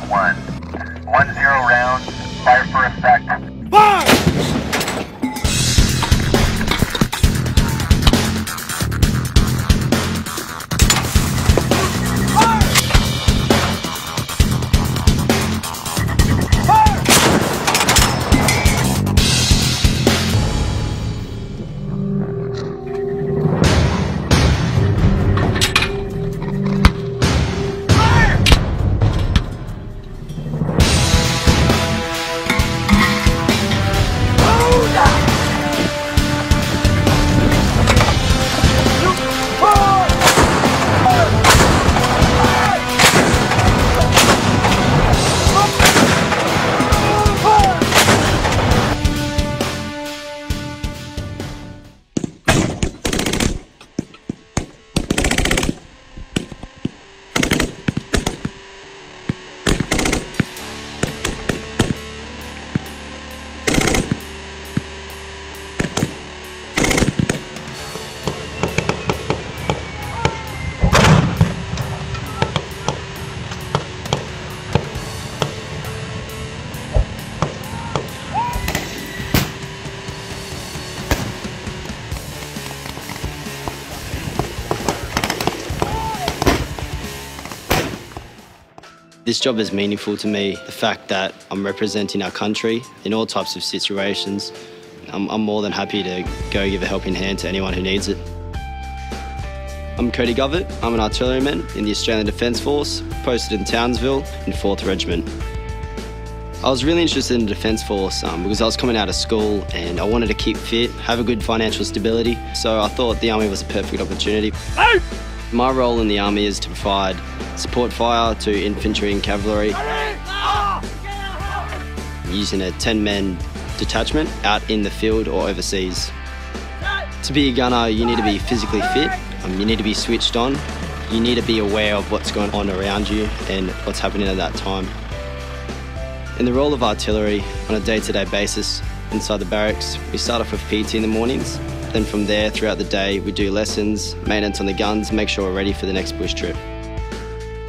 Alert 1. 1-0 rounds. Fire for effect. Fire! This job is meaningful to me. The fact that I'm representing our country in all types of situations, I'm more than happy to go give a helping hand to anyone who needs it. I'm Cody Govett. I'm an artilleryman in the Australian Defence Force, posted in Townsville in 4th Regiment. I was really interested in the Defence Force because I was coming out of school and I wanted to keep fit, have a good financial stability, so I thought the Army was a perfect opportunity. My role in the Army is to provide support fire to infantry and cavalry using a 10-man detachment out in the field or overseas. To be a gunner, you need to be physically fit, you need to be switched on, you need to be aware of what's going on around you and what's happening at that time. In the role of artillery, on a day-to-day basis inside the barracks, we start off with PT in the mornings. Then from there, throughout the day, we do lessons, maintenance on the guns, make sure we're ready for the next bush trip.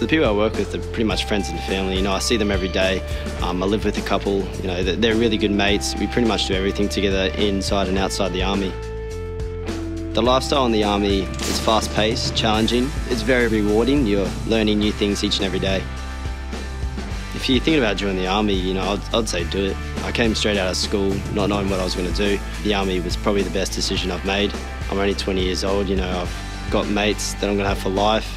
The people I work with are pretty much friends and family. You know, I see them every day. I live with a couple. You know, they're really good mates. We pretty much do everything together inside and outside the Army. The lifestyle in the Army is fast-paced, challenging. It's very rewarding. You're learning new things each and every day. If you're thinking about joining the Army, you know, I'd say do it. I came straight out of school, not knowing what I was going to do. The Army was probably the best decision I've made. I'm only 20 years old, you know, I've got mates that I'm going to have for life.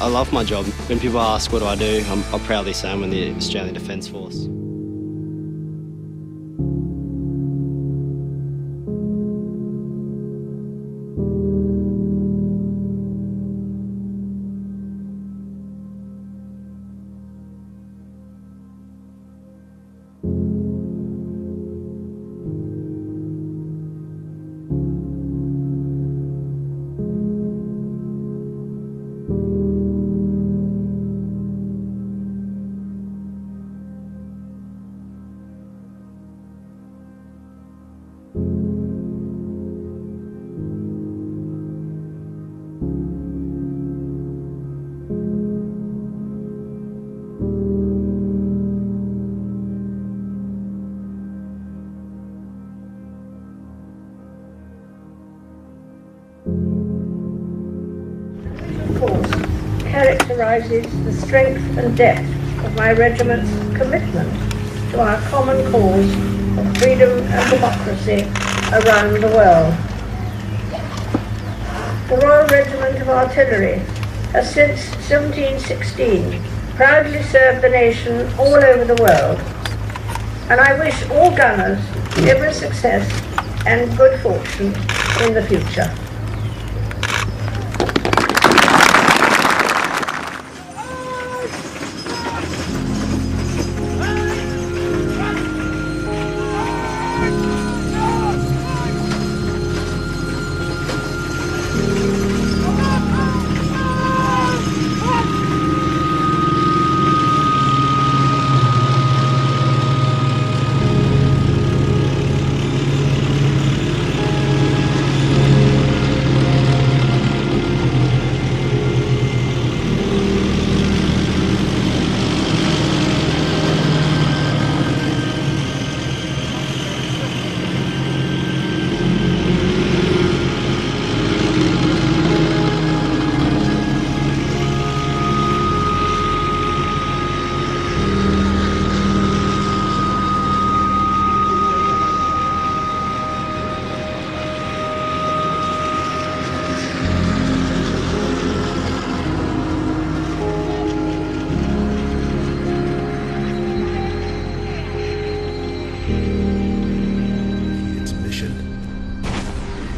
I love my job. When people ask what do I do, I'll proudly say I'm in the Australian Defence Force. Characterises the strength and depth of my regiment's commitment to our common cause of freedom and democracy around the world. The Royal Regiment of Artillery has since 1716 proudly served the nation all over the world, and I wish all gunners every success and good fortune in the future.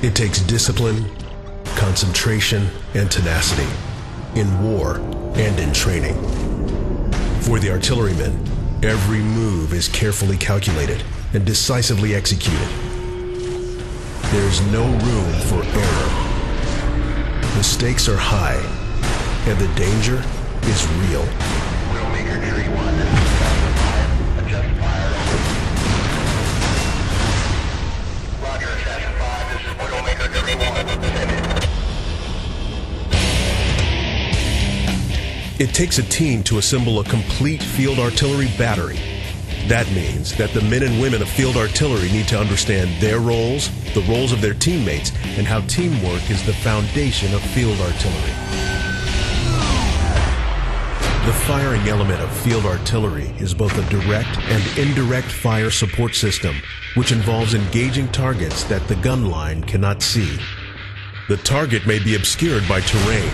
It takes discipline, concentration, and tenacity in war and in training. For the artillerymen, every move is carefully calculated and decisively executed. There's no room for error. The stakes are high, and the danger is real. Widowmaker Tree 1, adjust fire. Roger, Assassin 5, this is Widowmaker Tree 1, send it. It takes a team to assemble a complete field artillery battery. That means that the men and women of field artillery need to understand their roles, the roles of their teammates, and how teamwork is the foundation of field artillery. The firing element of field artillery is both a direct and indirect fire support system, which involves engaging targets that the gun line cannot see. The target may be obscured by terrain,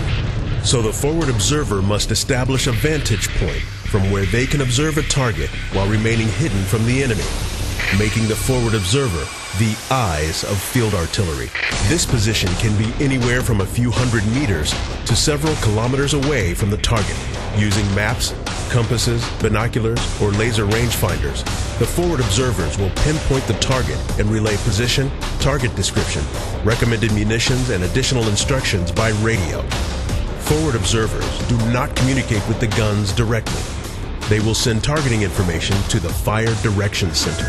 so the forward observer must establish a vantage point from where they can observe a target while remaining hidden from the enemy, making the forward observer the eyes of field artillery. This position can be anywhere from a few hundred meters to several kilometers away from the target. Using maps, compasses, binoculars, or laser rangefinders, the forward observers will pinpoint the target and relay position, target description, recommended munitions, and additional instructions by radio. Forward observers do not communicate with the guns directly. They will send targeting information to the Fire Direction Center.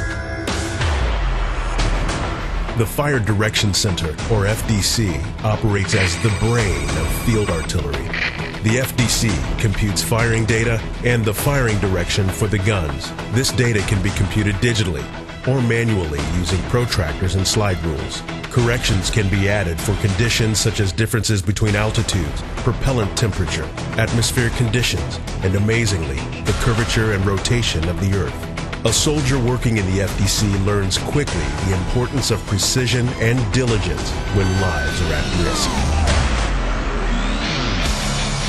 The Fire Direction Center, or FDC, operates as the brain of field artillery. The FDC computes firing data and the firing direction for the guns. This data can be computed digitally or manually using protractors and slide rules. Corrections can be added for conditions such as differences between altitudes, propellant temperature, atmospheric conditions, and amazingly, the curvature and rotation of the Earth. A soldier working in the FDC learns quickly the importance of precision and diligence when lives are at risk.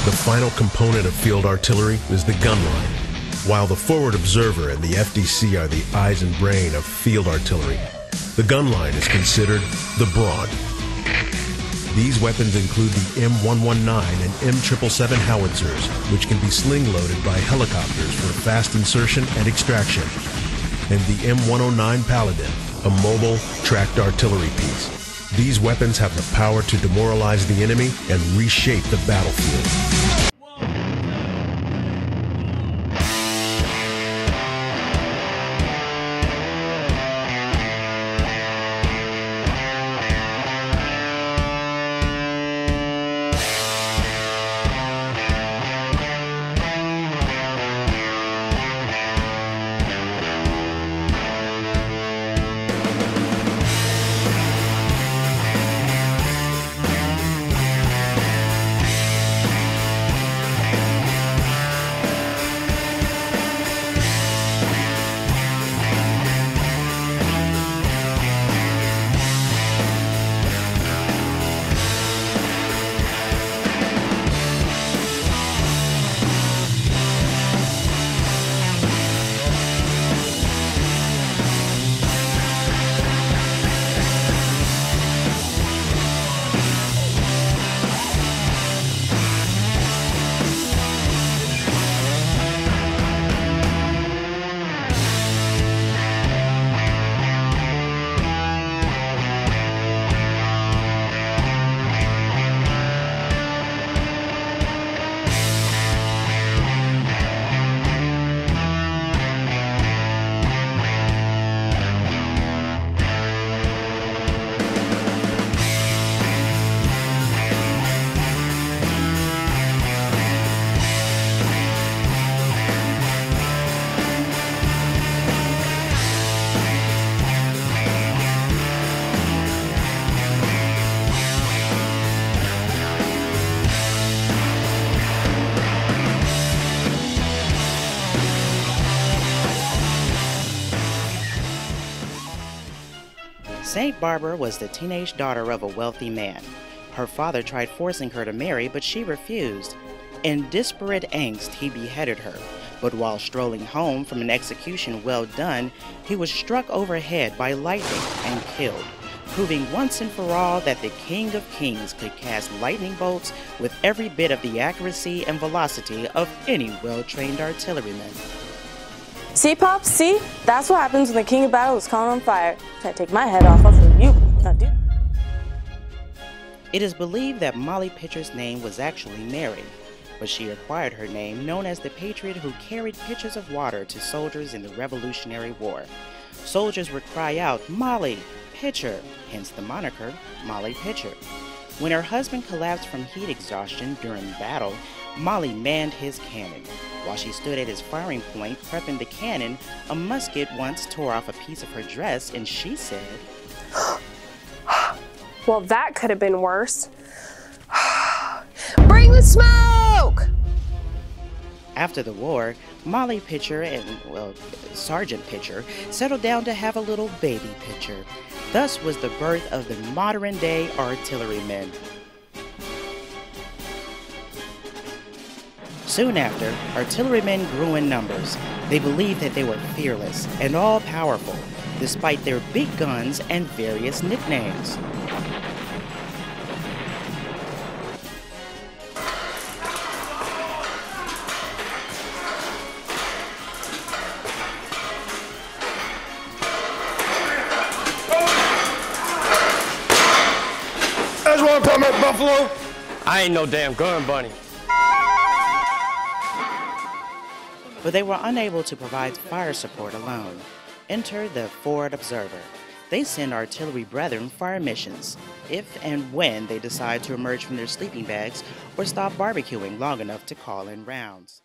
The final component of field artillery is the gun line. While the forward observer and the FDC are the eyes and brain of field artillery, the gun line is considered the brawn. These weapons include the M119 and M777 howitzers, which can be sling-loaded by helicopters for fast insertion and extraction, and the M109 Paladin, a mobile, tracked artillery piece. These weapons have the power to demoralize the enemy and reshape the battlefield. St. Barbara was the teenage daughter of a wealthy man. Her father tried forcing her to marry, but she refused. In desperate angst, he beheaded her. But while strolling home from an execution well done, he was struck overhead by lightning and killed. proving once and for all that the King of Kings could cast lightning bolts with every bit of the accuracy and velocity of any well-trained artilleryman. See, Pops, see? That's what happens when the King of Battle is caught on fire. Try to take my head off, I'll show you. Now, dude. It is believed that Molly Pitcher's name was actually Mary, but she acquired her name known as the patriot who carried pitchers of water to soldiers in the Revolutionary War. Soldiers would cry out, "Molly Pitcher," hence the moniker Molly Pitcher. When her husband collapsed from heat exhaustion during battle, Molly manned his cannon. While she stood at his firing point prepping the cannon, a musket once tore off a piece of her dress and she said, "Well, that could have been worse. Bring the smoke!" After the war, Molly Pitcher and, Sergeant Pitcher settled down to have a little baby Pitcher. Thus was the birth of the modern-day artillerymen. Soon after, artillerymen grew in numbers. They believed that they were fearless and all-powerful, despite their big guns and various nicknames. That's what I'm talking about, Buffalo. I ain't no damn gun bunny. But they were unable to provide fire support alone. Enter the Forward Observer. They send artillery brethren fire missions, if and when they decide to emerge from their sleeping bags or stop barbecuing long enough to call in rounds.